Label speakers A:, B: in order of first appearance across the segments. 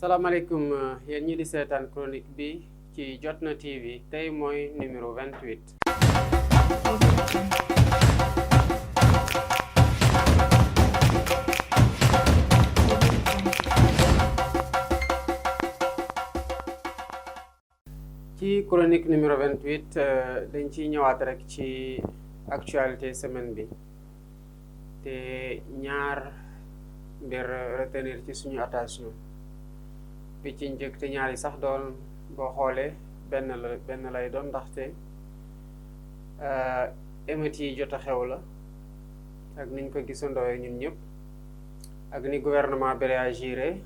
A: salaamaaleykum yéen ñi di seetaan chronique bi ci Jotna TV tey mooy numéro 28. ci chronique numéro 28 dañ ciy ñëwaat rek ci actualité semaine bi te ñaar mbir retenir ci suñu attention bi ci njëkk te ñaar yi sax doon boo xoolee benn lay doon ndaxte émeutes yi jot a xew la ak niñ ko gisandoo ñun ñëpp ak ni gouvernement bi réagiré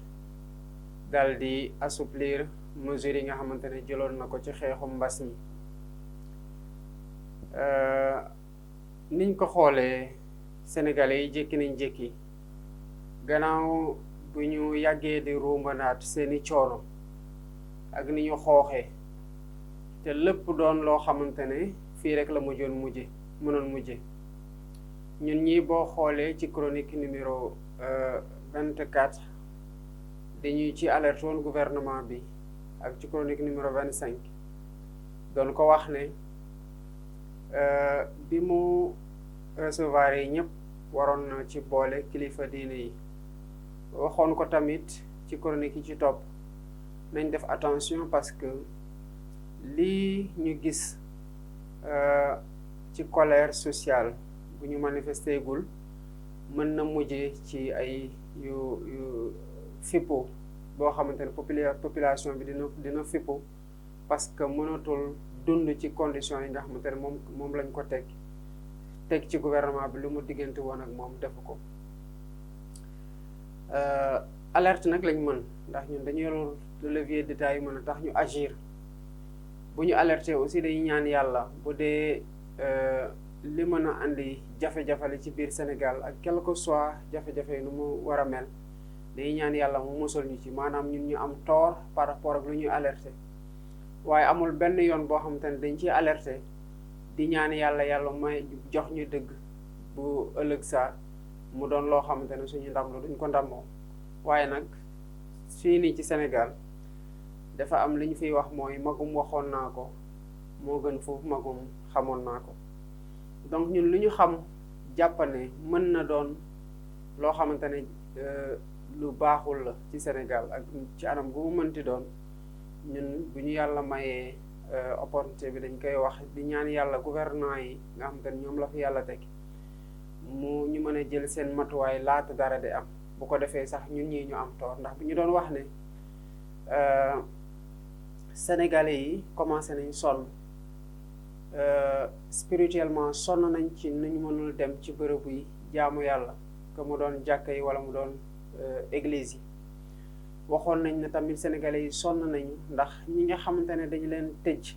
A: dal di assouplir mesures yi nga xamante ne jëloon na ko ci xeexum mbas mi niñ ko xoolee sénégalais yi jékki nañ jékki gannaaw bu ñu yàggee di ruumanaat seeni coono ak ni ñu xooxee te lépp doon loo xamante ne fii rek la mënoon mujje ñun ñi boo xoolee ci chronique numéro 24 dañuy ci alerte woon gouvernement bi ak ci chronique numéro 25 doon ko wax ne bi mu recevoir yi ñëpp waroon na ci boole kilifa diine yi waxoon ko tamit ci chronique yi ci topp nañ def attention parce que lii ñu gis ci colère sociale bu ñu manifesté gul mën na mujje ci ay yu fippu boo xamante ne population bi dina fippu parce que mënatul dund ci conditions yi nga xamante ne moom lañ ko teg ci gouvernement bi lu mu diggante woon ak moom defu ko alerte nag lañ mën ndax ñun dañu yor levier d'état yu mën a tax ñu agir bu ñu alerter aussi dañuy ñaan yàlla bu dee li mën a andi jafe-jafe ci biir Sénégal ak quel que soit jafe-jafe nu mu war a mel dañuy ñaan yàlla mu musal ñu ci maanaam ñun ñu am tort par rapport ak lu ñuy alerter waaye amul benn yoon boo xamante ne dañ ciy alerter di ñaan yàlla may jox ñu dëgg bu ëllëg saa mu doon loo xamante ne suñu ndam la duñ ko ndamoo waaye nag fii nii ci Sénégal dafa am li ñu fiy wax mooy magum waxoon naa ko moo gën foofu magum xamoon naa ko donc ñun lu ñu xam jàppane mën na doon loo xamante ne lu baaxul la ci Sénégal ak ci anam gu mu mënti doon ñun bu ñu yàlla mayee opportunité bi dañ koy wax di ñaan yàlla gouvernants yi nga xamante ne ñoom la fi yàlla teg ñu mën a jël seen matuwaay laata dara di am bu ko defee sax ñun ñii ñu am tort ndax bu ñu doon wax ne sénégalais yi commencé nañ sonn spirituellement sonn nañ ci nu ñu mënul dem ci bërëbu yi jaamu yàlla que mu doon jàkka yi wala mu doon église yi waxoon nañ ne tamit sénégalais yi sonn nañu ndax ñi nga xamante ne dañu leen tëj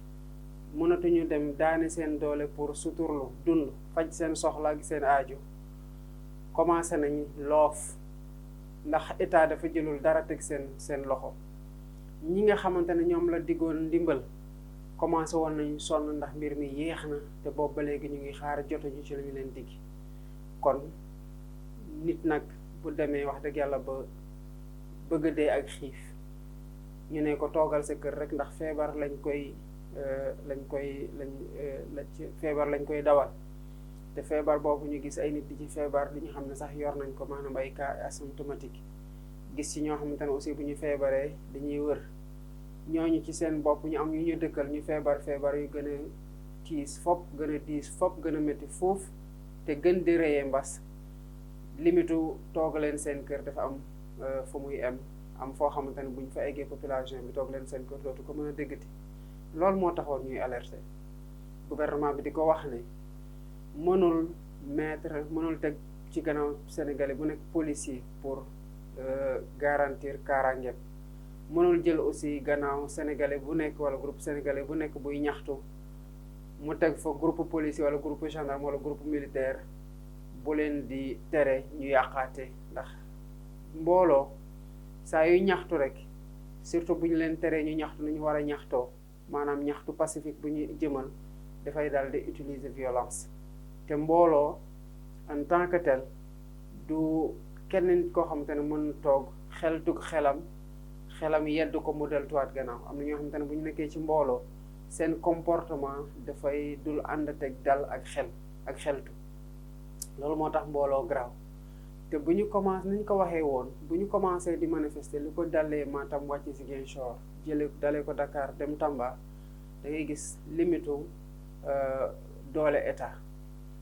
A: mënatuñu dem daane seen doole pour suturlu dund faj seen soxla ak seen aajo commencé nañ loof ndax état dafa jëlul dara teg seen loxo ñi nga xamante ne ñoom la diggoon ndimbal commencé woon nañu sonn ndax mbir mi yéex na te boobu ba léegi ñu ngi xaar jotuñu ci lu ñu leen digg kon nit nag bu demee wax dëgg yàlla ba bëgg dee ak xiif ñu ne ko toogal sa kër rek ndax feebar lañ koy lañ dawal te feebar boobu ñu gis ay nit di ci feebar di ñu xam ne sax yor nañ ko maanaam ay cas asymptomatique gis ci ñoo xamante ne aussi bu ñu feebaree dañuy wër ñooñu ci seen bopp ñu am yu ñu dëkkal ñu feebar yu gën a tiis fopp gën a diis fopp gën a métti foofu te gën di reyee mbas limitu toog leen seen kër dafa am fu muy am foo xamante ne bu ñu fa eggee population bi toog leen seen kër dootu ko mën a déggati loolu moo taxoon ñuy alerter gouvernement bi di ko wax ne mënul teg ci gannaaw sénégalais bu nekk policier pour garantir kaaraangeem mënul jël aussi gannaaw sénégalais bu nekk wala groupe sénégalais bu nekk buy ñaxtu mu teg fa groupe policier wala groupe gendarme wala groupe militaire bu leen di tere ñu yàqaate ndax mbooloo saa yu ñaxtu rek surtout bu ñu leen teree ñu ñaxtu nu ñu war a ñaxtoo maanaam ñaxtu pacifique bu ñu jëmal dafay daal di utiliser violence te mbooloo en tant que tel du kenn koo xamante ne mën toog xeltu xelam xelam yedd ko mu deltuwaat gannaaw. am na ñoo xamante ne bu ñu nekkee ci mbooloo seen comportement dafay dul ànd teg dal ak xeltu loolu moo tax mbooloo garaaw. te bu ñu commencé ni ñu ko waxee woon bu ñu commencé di manifester li ko dalee Matam wàcc Ziguinchor dalee ko Dakar dem Tamba da ngay gis limitu doole état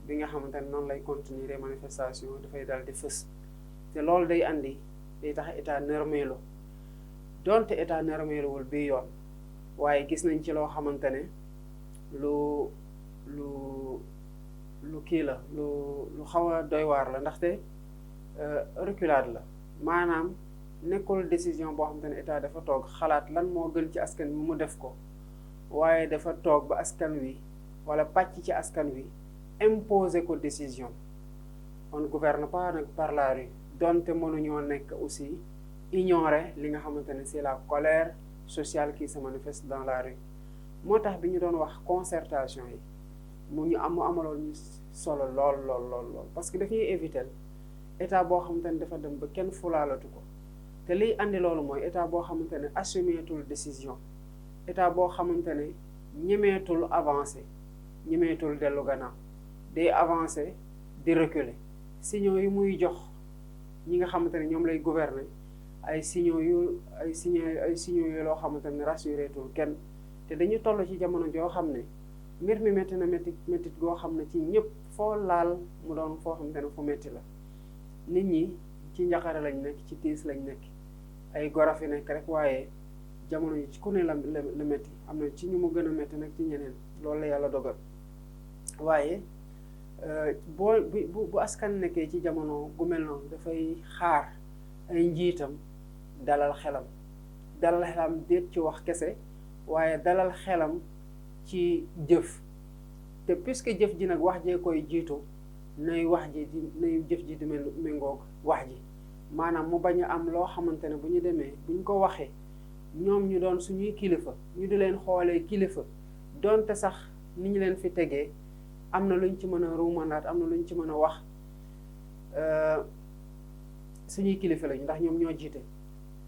A: bi nga xamante ne noonu lay continuer manifestation dafay dal di fës te loolu day tax état nërmeelu donte état nërmeeluwul bii yoon waaye gis nañ ci loo xamante ne lu kii la lu xaw a doy waar la ndaxte reculade la maanaam nekkul décision boo xamante ne état dafa toog xalaat lan moo gën ci askan wi mu def ko waaye dafa toog ba askan wi wala pàcc ci askan wi imposer ko décision. On ne gouverne pas nag par la rue donte mënuñoo nekk aussi ignorer li nga xamante ne c'est la colère sociale qui se manifeste dans la rue. moo tax bi ñu doon wax concertation yi mu amaloon ñu solo lool parce que daf ñuy éviter état boo xamante ne dafa dem ba kenn fulaalatu ko te liy andi loolu mooy état boo xamante ne assumeetul décision état boo xamante ne ñemeetul avancer ñemeetul dellu gannaaw day avancer di reculer signaux yi muy jox ñi nga xamante ne ñoom lay gouverner ay signaux yu loo xamante ne rassureetul kenn te dañu toll ci jamono joo xam ne mbir mi métti na métti goo xam ne ci ñëpp foo laal mu doon foo xamante ne fu métti la nit ñi ci njaqare lañ nekk ci tiis lañ nekk ay gor a fi nekk rek waaye jamono yi ci ku ne la métti am na ci ñu mu gën a métti nag ci ñeneen loolu la yàlla dogal waaye bu askan nekkee ci jamono gu mel noonu dafay xaar ay njiitam dalal xelam déet ci wax kese waaye dalal xelam ci jëf te puisque jëf ji nag wax jee koy jiitu nay jëf ji di méngoog wax ji maanaam mu bañ a am loo xamante ne bu ñu demee buñ ko waxee ñoom ñu doon suñuy kilifa ñu di leen xoolee kilifa donte sax ni ñu leen fi tegee am na luñ ci mën a ruumandaat am na luñ ci mën a wax suñuy kilifa lañu ndax ñoom ñoo jiite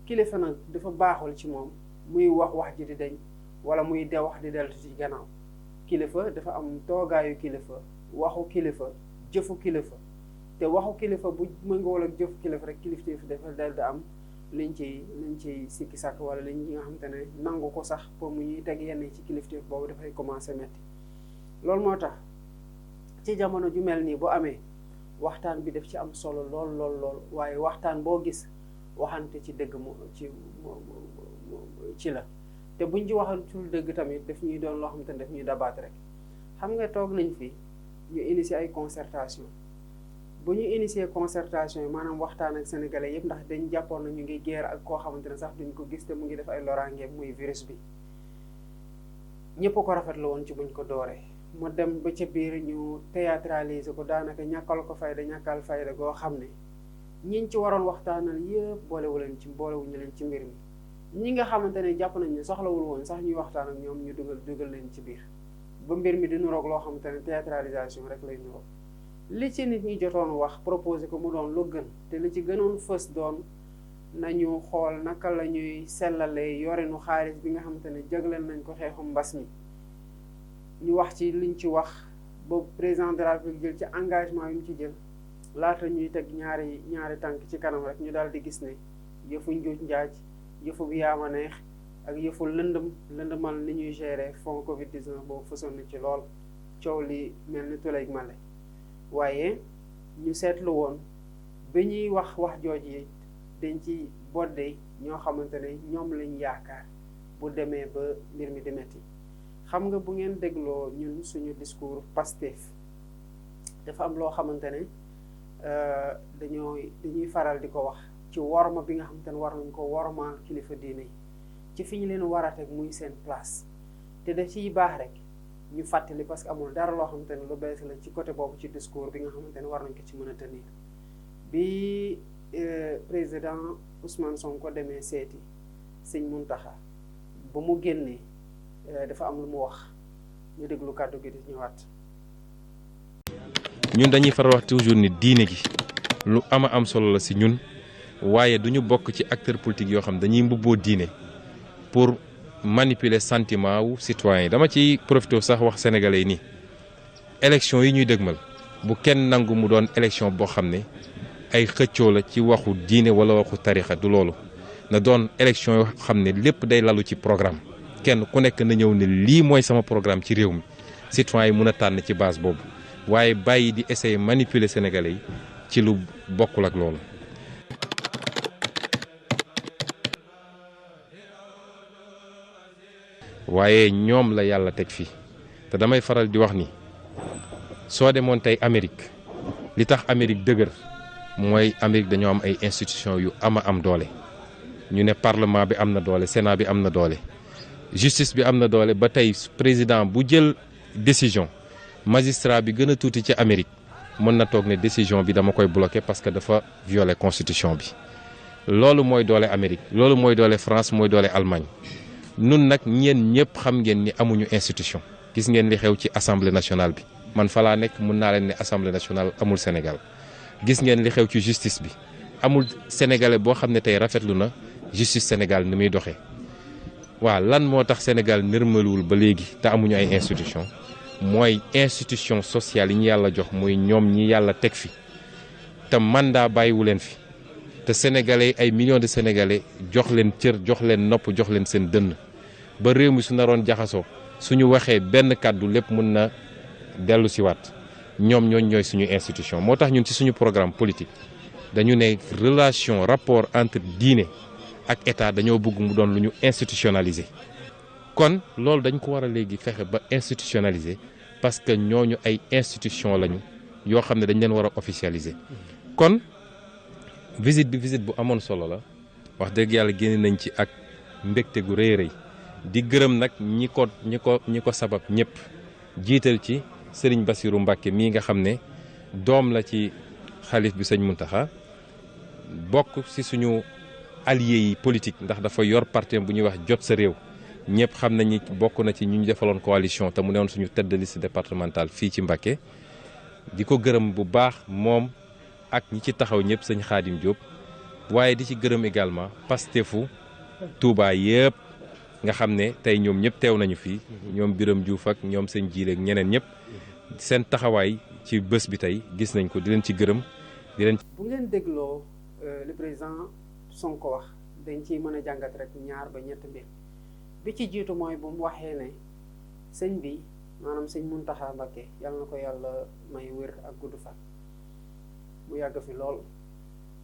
A: kilifa nag dafa baaxul ci moom muy wax ji di deñ wala muy wax di deltu ci gannaaw kilifa dafa am toogaayu kilifa waxu kilifa jëfu kilifa te waxu kilifa bu mëngool ak jëfu kilifa rek kilifteef dafa dal di am liñ ciy sikki sàkk wala liñ nga xamante ne nangu ko sax pour mu ñuy teg yenn ci kilifteef boobu dafay commencer metti loolu moo tax ci jamono ju mel nii bu amee waxtaan bi daf ci am solo lool waaye waxtaan boo gis waxante ci dëgg ci la te buñ ci waxantul dëgg tamit daf ñuy doon loo xamante ne daf ñuy dabaat rek xam nga toog nañ fi ñu initier ay concertation bu ñu initier concertation yi maanaam waxtaan ak sénégalais yëpp ndax dañ jàppoon na ñu ngi guerre ak koo xamante ne sax duñ ko gis te mu ngi def ay loraangeem muy virus bi ñëpp ko rafetlu woon ci buñ ko dooree mu dem ba ca biir ñu théâtraliser ko daanaka ñàkkal fayda goo xam ne ñiñ ci waroon waxtaanal yëpp boolewuñu leen ci mbir mi ñi nga xamante ne jàpp nañ ne soxlawul woon sax ñuy waxtaan ak ñoom ñu dugal leen ci biir ba mbir mi di nuroog loo xamante ne théâtralisation rek lay nuroog li ci nit ñi jotoon wax proposé ko mu doon lu gën te li ci gënoon fës doon nañu xool naka la ñuy sellalee yorinu xaalis bi nga xamante ne jagleel nañ ko xeexu mbas mi ñu wax ci liñ ci wax ba président de la République jël ci engagement yi mu ci jël laata ñuy teg ñaari tànk ci kanam rek ñu daal di gis ne yëfu njuuj njaaj yëfu bi yaama neex ak yëfu lëndëmal ni ñuy gérer fonds Covid 19 boobu fësoon na ci lool coow li mel ni tuleeg male waaye ñu seetlu woon ba ñuy wax jooj yi dañ ci bodde ñoo xamante ne ñoom lañ yaakaar bu demee ba mbir mi di metti xam nga bu ngeen dégloo ñun suñu discours Pastef dafa am loo xamante ne dañuy faral di ko wax ci worma bi nga xamante ne war nañ ko wormaal kilifa diine yi ci fi ñu leen war a teg muy seen place te da ciy baax rek ñu fàttali parce que amul dara loo xamante ne lu bees la ci côté boobu ci discours bi nga xamante ne war nañ ko ci mën a tenir bi président Ousmane Sonko demee seeti sëñ Muntaxa ba mu génnee dafa am lu mu wax ñu déglu kàddu gi di ñëwaat.
B: ñun dañuy faral wax toujours ni diine gi lu am solo la si ñun waaye du ñu bokk ci acteur politique yoo xam dañuy mbubboo diine pour manipuler sentiment wu citoyen yi. Dama ci profité sax wax sénégalais yi nii élection yi ñuy dëgmal bu kenn nangu mu doon élection boo xam ne ay xëccoo la ci waxu diine wala waxu tarixa. Du loolu, na doon élection yoo xam ne lépp day lalu ci programme. kenn ku nekk na ñëw ne lii mooy sama programme ci réew mi, citoyen yi mun a tànn ci base boobu, waaye bàyyi di essayer manipuler sénégalais yi ci lu bokkul ak loolu. waaye ñoom la yàlla teg fii te damay faral di wax ni soo demoon tey Amérique, li tax Amérique dëgër mooy Amérique dañoo am ay institutions yu am doole. ñu ne parlement bi am na doole, sénat bi am na doole, justice bi am na doole, ba tey président bu jël décision magistrat bi gën a tuuti ci Amérique mën na toog ne décision bi dama koy bloquer parce que dafa violer constitution bi. loolu mooy doole Amérique, loolu mooy doole France, mooy doole Allemagne. nun nag ñeen ñëpp xam ngeen ni amuñu institution. gis ngeen li xew ci assemblée nationale bi, man fa laa nekk, mun naa leen ne assemblée nationale amul Sénégal. gis ngeen li xew ci justice bi, amul sénégalais boo xam ne tey rafetlu na justice Sénégal ni muy doxee. waaw lan moo tax Sénégal nërmaluwul ba léegi te amuñu ay institution mooy institution sociale yi ñu yàlla jox, muy ñoom ñi yàlla teg fi te mandat bàyyiwu leen fi, te sénégalais ay millions de sénégalais jox leen cër, jox leen nopp, jox leen seen dënn. ba réew mi su naroon jaxasoo suñu waxee benn kàddu lépp mun na dellu si waat. ñoom ñooy suñu institution. moo tax ñun ci suñu programme politique dañu ne relation, rapport entre diine ak état dañoo bëgg mu doon lu ñu institutionnaliser. kon loolu dañ ko war a léegi fexe ba institutionnaliser, parce que ñooñu ay institution lañu yoo xam ne dañ leen war a officialiser. kon visite bu amoon solo la, wax dëgg yàlla génn nañ ci ak mbégte gu rëy rëy. di gërëm nag ñi ko sabab ñëpp, jiital ci Serigne Bassirou Mbacké mii nga xam ne doom la ci xalif bi sëñ Mountakha, bokk ci suñu alliés yi politique, ndax dafa yor parti bu ñuy wax jot sa réew. ñëpp xam nañu bokk na ci ñu defaloon coalition te mu newoon suñu tête de liste départementale fii ci Mbacké. di ko gërëm bu baax moom ak ñi ci taxaw ñëpp, sëñ Khadim Diop. waaye di ci gërëm également Pastefu Touba yëpp nga xam ne tey ñoom ñëpp teew nañu fii, ñoom Biram Diouf ak ñoom sëñ Jiile ak ñeneen ñëpp. seen taxawaay ci bés bi tey gis nañ ko, di leen ci gërëm di leen.
A: bu ngeen dégloo le président Sonko wax dañ ciy mën a jàngat rek ñaar ba ñett mbir. bi ci jiitu mooy bu mu waxee ne sëñ bi maanaam sëñ Mountakha Mbacké yàlla na ko yàlla may wér ak gudd fan mu yàgg fi lool,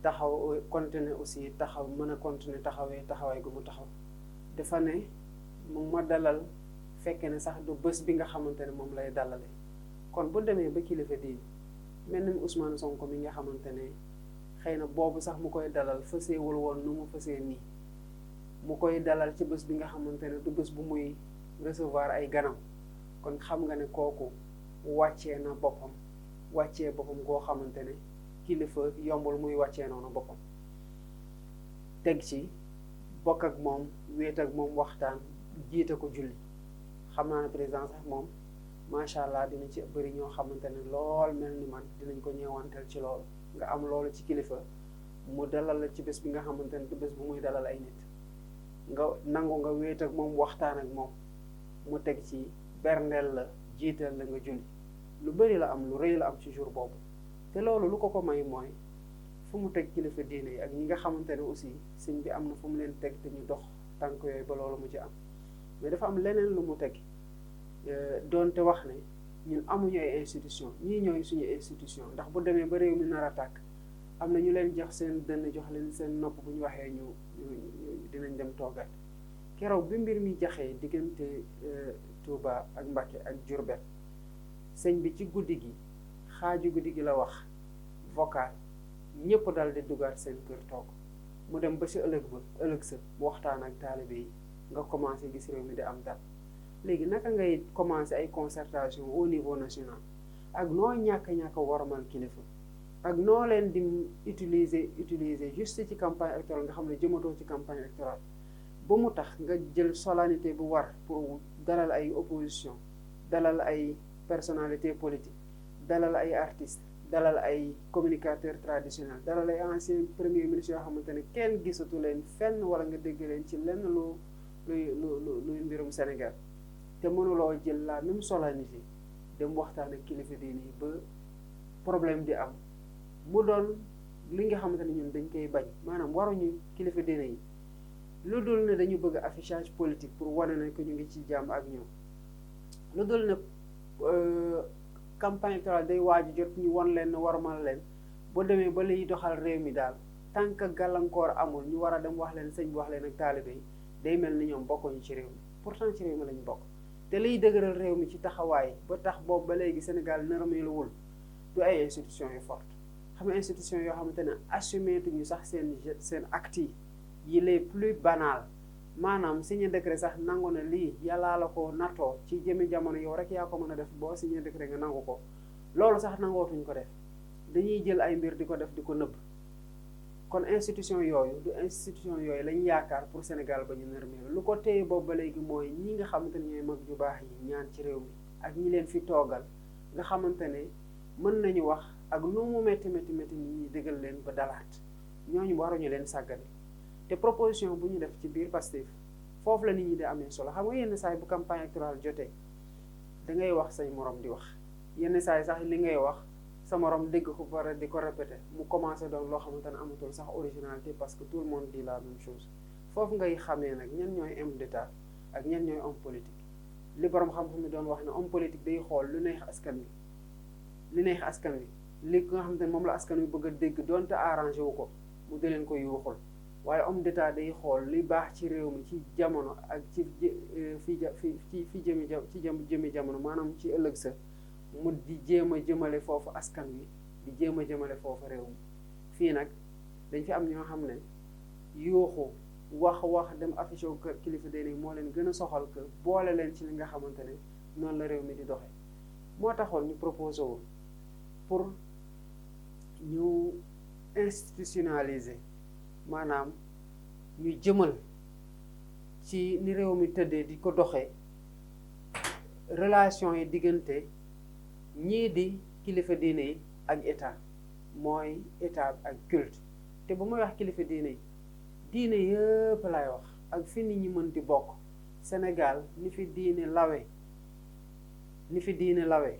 A: taxaw continuer aussi taxaw mën a continuer taxawaay gu mu taxaw. dafa ne mu ma dalal fekke ne sax du bés bi nga xamante ne moom lay dalale. kon bu demee ba kilifa diine mel ni Ousmane Sonko mi nga xamante ne xëy na boobu sax mu koy dalal fëseewul woon nu mu fësee nii, mu koy dalal ci bés bi nga xamante ne du bés bu muy recevoir ay ganam. kon xam nga ne kooku wàccee na boppam, wàccee boppam goo xamante ne kilifa yombul muy wàccee noonu boppam. teg ci bokk ak moom, wéet ak moom, waxtaan, jiite ko julli. xam naa ne président sax moom macha allah dina ci bëri ñoo xamante ne lool mel ni man dinañ ko ñeewanteel ci loolu. nga am loolu ci kilifa mu dalal la ci bés bi nga xamante ne du bés bu muy dalal ay nit, nga nangu nga wéet ak moom, waxtaan ak moom, mu teg ci berndeel la, jiital la nga julli. lu bëri la am, lu rëy la am ci jour boobu. te loolu lu ko may mooy fu mu teg kilifa diine yi ak ñi nga xamante ne aussi sëñ bi am na fu mu leen teg te ñu dox tànk yooyu ba loolu mu ci am. mais dafa am leneen lu mu teg, doonte wax ne ñun amuñu ay institution, ñii ñooy suñu institution. ndax bu demee ba réew mi nar a tàkk am na ñu leen jox seen dënn, jox leen seen nopp, bu ñu waxee ñu dinañ dem toogaat. keroog bi mbir mi jaxee diggante Touba ak Mbacké ak Diourbel, sëñ bi ci guddi gi, xaaju guddi gi la wax vocal, ñëpp dal di dugaat seen kër toog. mu dem ba si ëllëg sa mu waxtaan ak taalibe yi, nga commencé gis réew mi di am dal. léegi naka ngay commencé ay concertation au niveau national ak noo ñàkk wormal kilifa, ak noo leen di utiliser juste ci campagne électorale nga xam ne jëmatoo ci campagne électorale, ba mu tax nga jël solennité bu war pour dalal ay opposition, dalal ay personnalité politique, dalal ay artistes, dalal ay communicateurs traditionnels dalal ay anciens premiers ministres yoo xamante ne kenn gisatu leen fenn wala nga dégg leen ci lenn luy mbirum Sénégal te mënuloo jël la même solennité dem waxtaan ak kilifa diine yi ba problème di am mu doon li nga xamante ne ñun dañ koy bañ maanaam waruñu kilifa diine yi lu dul ne dañu bëgg affichage politique pour wane ne que ñu ngi ci jàmm ak ñoom lu dul ne campagne électorale day waaju jot ñu won leen ne warmal leen boo demee ba liy doxal réew mi daal tant que gàllankoor amul ñu war a dem wax leen sëñ bi wax leen ak taalibe yi day mel ni ñoom bokkuñu ci réew mi pourtant ci réew mi lañu bokk te liy dëgëral réew mi ci taxawaay ba tax boobu ba léegi Sénégal nërmeeluwul du ay institutions yu forte xam nga institutions yoo xamante ne assumé tuñu sax seen actes yi les plus banal maanaam signé décret sax nangu na lii yàllaa la ko nattoo ci jëmi jamono yow rek yaa ko mën a def boo signé décret nga nangu ko loolu sax nangootuñ ko def dañuy jël ay mbir di ko def di ko nëbb kon institution yooyu du institution yooyu lañ yaakaar pour Sénégal ba ñu nërmeelu lu ko téye boobu ba léegi mooy ñi nga xamante ne ñooy mag ju baax yi ñaan ci réew mi ak ñi leen fi toogal nga xamante ne mën nañu wax ak nu mu métti nit ñi dëggal leen ba dalaat ñooñu waruñu leen sàggane te proposition bu ñu def ci biir Pastef foofu la nit ñi di amee solo xam nga yenn saa yi bu campagne électorale jotee da ngay wax say morom di wax yenn saa yi sax li ngay wax sa morom dégg ko pare di ko répété mu commencé doon loo xamante ne amatul sax originalité parce que tout le monde dit la même chose foofu ngay xamee nag ñan ñooy homme d'état ak ñan ñooy homme politique li borom xam-xam mi doon wax ne homme politique day xool lu neex askan wi li nga xamante ne moom la askan wi bëgg a dégg donte arrangé wu ko mu di leen ko yuuxul waaye homme d'état day xool li baax ci réew mi ci jamono ak ci jëmi jamono maanaam ci ëllëg sa mu di jéem a jëmale foofu askan wi di jéem a jëmale foofu réew mi fii nag dañ fi am ñoo xam ne yuuxu wax dem affiché wu kër kilifa diine moo leen gën a soxal que boole leen ci li nga xamante ne noonu la réew mi di doxee moo taxoon ñu proposé wu pour ñu institutionnaliser maanaam ñu jëmal ci ni réew mi tëddee di ko doxee relation yi diggante ñii di kilifa diine yi ak état mooy état ak culte te bu muy wax kilifa diine yëpp lay wax ak fi nit ñi mën di bokk Sénégal ni fi diine lawe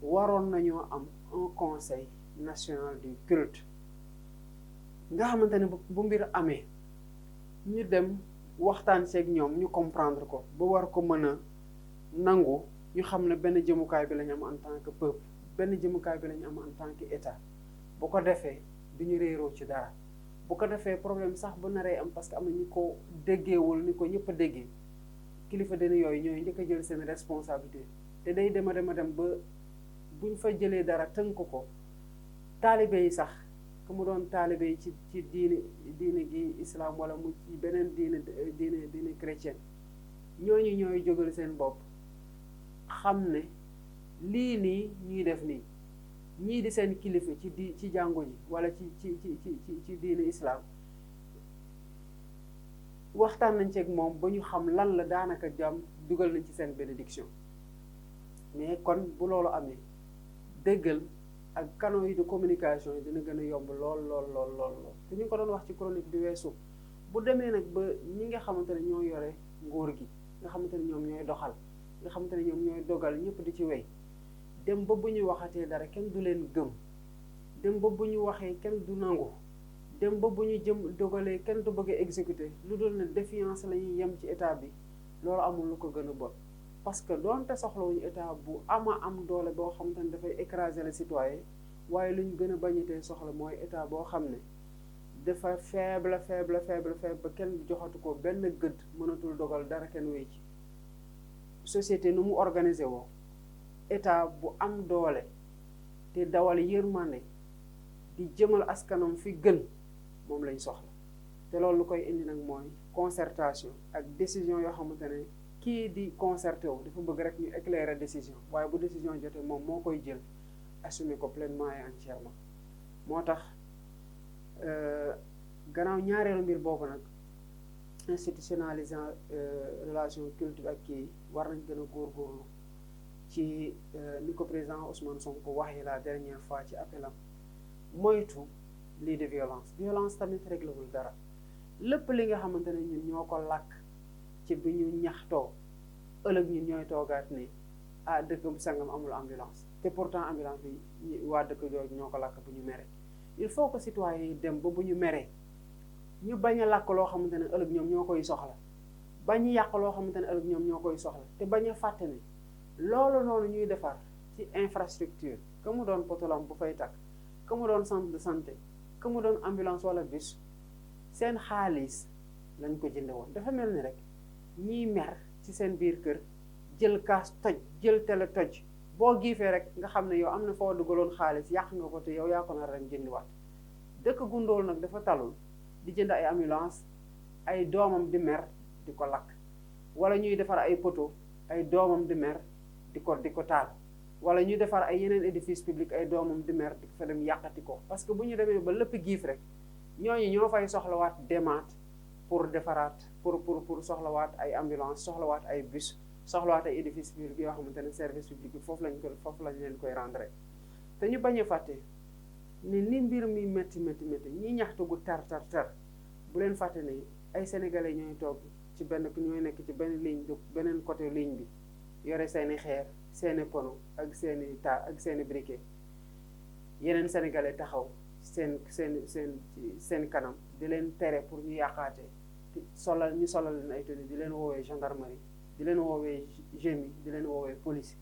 A: waroon nañoo am un conseil national du culte nga xamante ne bu mbir amee ñu dem waxtaan seeg ñoom ñu comprendre ko ba war ko mën a nangu ñu xam ne benn jëmukaay bi lañu am en tant que peuple benn jëmukaay bi lañu am en tant que état bu ko defee du ñu réeroo ci dara bu ko defee problème sax bu naree am parce que am na ñu ko déggeewul ni ko ñëpp a déggee kilifa dina yooyu ñooy njëkk a jël seen responsabilité te day dem ba buñ fa jëlee dara tënk ko taalibe yi sax ku mu doon taalibe yi ci diine gi islam wala mu ci beneen diine chrétienne ñooñu ñooy jógal seen bopp xam ne lii nii ñuy def nii ñii di seen kilifa ci jàngu ji wala ci diine islam waxtaan nañ ci ak moom ba ñu xam lan la daanaka jàmm dugal nañ ci seen bénédiction mais kon bu loolu amee déggal ak canaux yi de communication yi dina gën a yomb lool te ñu ngi ko doon wax ci chronique bi weesu bu demee nag ba ñi nga xamante ne ñoo yore nguur gi nga xamante ne ñoom ñooy doxal nga xamante ne ñoom ñooy dogal ñëpp di ci wey dem ba bu ñu waxatee dara kenn du leen gëm dem ba bu ñu waxee kenn du nangu dem ba bu ñu dogalee kenn du bëgg a exécuter lu dul ne défiance la ñuy yem ci état bi loolu amul lu ko gën a bon parce que doonte soxlawuñu état bu am doole boo xamante ne dafay écraser les citoyens waaye lu ñu gën a bañatee soxla mooy état boo xam ne dafa faible ba kenn joxatu ko benn gëdd mënatul dogal dara kenn wéy ci société nu mu organisé woo état bu am doole te dawal yërmande di jëmal askanam fi gën moom lañ soxla te loolu lu koy indi nag mooy concertation ak décision yoo xamante ne kii di concerté wu dafa bëgg rek ñu éclairer décision waaye bu décision jotee moom moo koy jël assumer ko pleinement et entièrement moo tax gannaaw ñaareelu mbir boobu nag institutionnalisant relation culture ak kii war nañ gën a góorgóorlu ci ni ko président Ousmane Sonko waxee la dernière fois ci appelam moytu lii de violence tamit réglewul dara lépp li nga xamante ne ñun ñoo ko làkk ci bi ñu ñaxtoo ëllëg ñun ñooy toogaat ni ah dëkk bu sangam amul ambulance te pourtant ambulance bi waa dëkk jooju ñoo ko làkk bu ñu meree il faut que citoyens yi dem ba bu ñu meree ñu bañ a làkk loo xamante ne ëllëg ñoom ñoo koy soxla bañ a yàq loo xamante ne ëllëg ñoom ñoo koy soxla te bañ a fàtte ne loolu noonu ñuy defar ci infrastructure que mu doon potolam bu fay takk que mu doon centre de santé que mu doon ambulance wala bus seen xaalis lañ ko jënde woon dafa mel ni rek ñiy mer ci seen biir kër jël kaas toj jël télé toj boo giifee rek nga xam ne yow am na foo dugaloon xaalis yàq nga ko te yow yaa ko nar ren jëndiwaat dëkk gundool nag dafa talul di jënd ay ambulance ay doomam di mer di ko lakk wala ñuy defar ay poto ay doomam di mer di ko taal wala ñuy defar ay yeneen édifice public ay doomam di mer di fa dem yàqati ko parce que bu ñu demee ba lépp giif rek ñooñu ñoo fay soxlawaat demaat pour defaraat pour soxlawaat ay ambulance soxlawaat ay bus soxlawaat ay édifice public yoo xamante ne service public bi foofu lañ leen koy rendre te ñu bañ a fàtte ne ni mbir mi métti ñi ñaxtu gu tar bu leen fàtte ne ay sénégalais ñooy toog ci ñooy nekk ci benn ligne de beneen côté ligne bi yore seeni xeer seeni pono ak seeni ak seeni briquet yeneen sénégalais taxaw seen kanam di leen tere pour ñu yàqaate solal leen ay tenue di leen woowee gendarmerie di leen woowee GMI di leen woowee police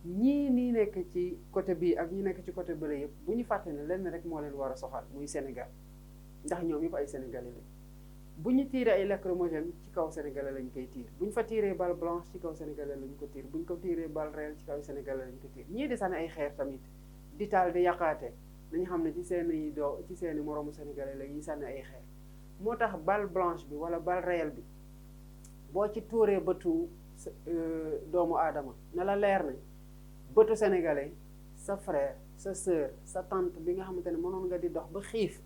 A: ñii nii nekk ci côté bii ak ñi nekk ci côté bële yëpp bu ñu fàtte ne lenn rek moo leen war a soxal muy Sénégal ndax ñoom yëpp ay sénégalais lañ bu ñu tiiree ay lacrymogène ci kaw sénégalais lañ koy tiir bu ñu fa tiiree balle blanche ci kaw sénégalais lañ ko tiir bu ñu ko tiiree balle réelle ci kaw sénégalais lañ ko tiir ñii di sànni ay xeer tamit di taal di yàqaate nañu xam ne ci seeni moroomu sénégalais la ñuy sànni ay xeer moo tax balle blanche bi wala balle réelle bi boo ci tuuree bëtu doomu aadama na la leer ne bëtu sénégalais sa frère sa sœur sa tante bi nga xamante ne mënoon nga di dox ba xiif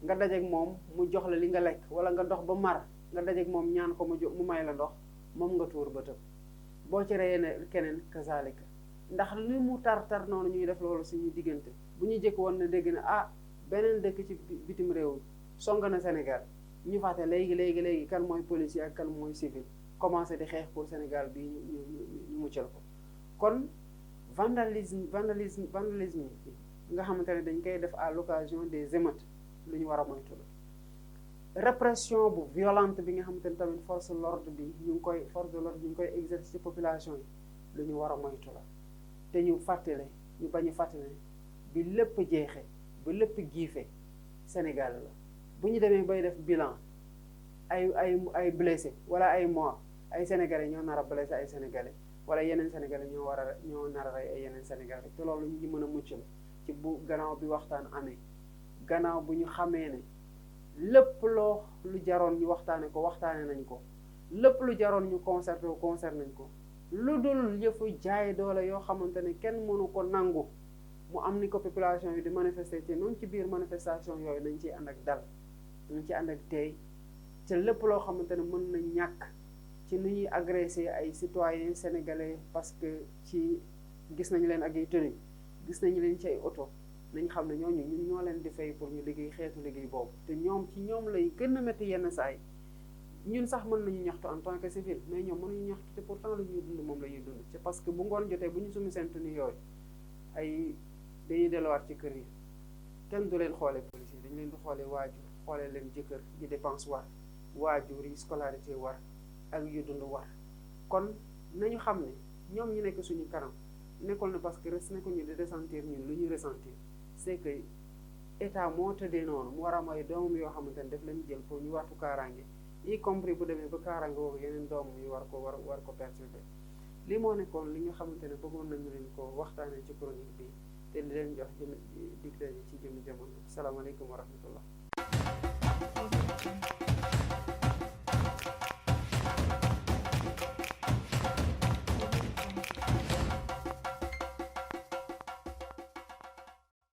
A: nga dajeek moom mu jox la li nga lekk wala nga dox ba mar nga dajeek moom ñaan ko mu may la ndox moom nga tuur bëtam boo ci reyee ne keneen kazalika ndax li mu tar noonu ñuy def loolu suñu diggante bu ñu jëkk woon ne dégg na ah beneen dëkk ci bitim réew song na Sénégal ñu fàtte léegi kan mooy policier ak kan mooy civil commencé di xeex pour Sénégal bi ñu muccal ko kon vandalisme bi nga xamante ne dañ koy def à l'occasion des émeutes lu ñu war a moytu la répression bu violente bi nga xamante ne tamit force de l'ordre ñu ngi koy exercer ci population yi lu ñu war a moytu la te ñu bañ a fàttale bi lépp jeexee ba lépp giifee Sénégal la bu ñu demee bay def bilan ay blessé wala ay mort ay sénégalais ñoo nar a blessé ay sénégalais wala yeneen sénégalais ñoo nar a rey ay yeneen sénégalais te loolu ñu mën a muccal ci bu gannaaw bi waxtaan amee gannaaw bu ñu xamee ne lépp lu jaroon ñu waxtaane nañ ko lépp lu jaroon ñu concerté nañ ko lu dul yëfu jaay doole yoo xamante ne kenn mënu ko nangu mu am ni ko population yi di manifester ci noonu ci biir manifestation yooyu nañ ciy ànd ak dal nañ ci ànd ak tey te lépp loo xamante ne mën na ñàkk ci nu ñuy agressé ay citoyens sénégalais parce que ci gis nañu leen ak ay tenue gis nañu leen ci ay oto nañ xam ne ñooñu ñun ñoo leen di fay pour ñu liggéey xeetu liggéey boobu te ñoom lay gën a métti yenn saa yi ñun sax mën nañu ñaxtu en tant que civil mais ñoom mënuñu ñaxtu te pourtant lu ñuy dund moom la ñuy dund c'est parce que bu ngoon jotee bu ñu sumi seen tenue yooyu dañuy delluwaat ci kër yi kenn du leen xoolee policier dañu leen di xoolee waajur xoolee leen jëkkër yi dépense war waajur yi scolarité war ak yu dund war kon nañu xam ne ñoom ñu nekk suñu kanam nekkul ne parce que nekkul ñu di ressentir ñun lu ñu ressentir c'est que état moo tëddee noonu mu war a am ay doomam yoo xamante ne daf leen jël pour ñu wattu kaaraange y compris bu demee ba kaaraange boobu yeneen doomam yi war ko perturber li moo nekkoon li nga xamante ne bëggoon nañu leen ko waxtaanee ci chronique bi te di leen jox dig daje ci jëmmi jamono salaamaaleykum wa rahmatullah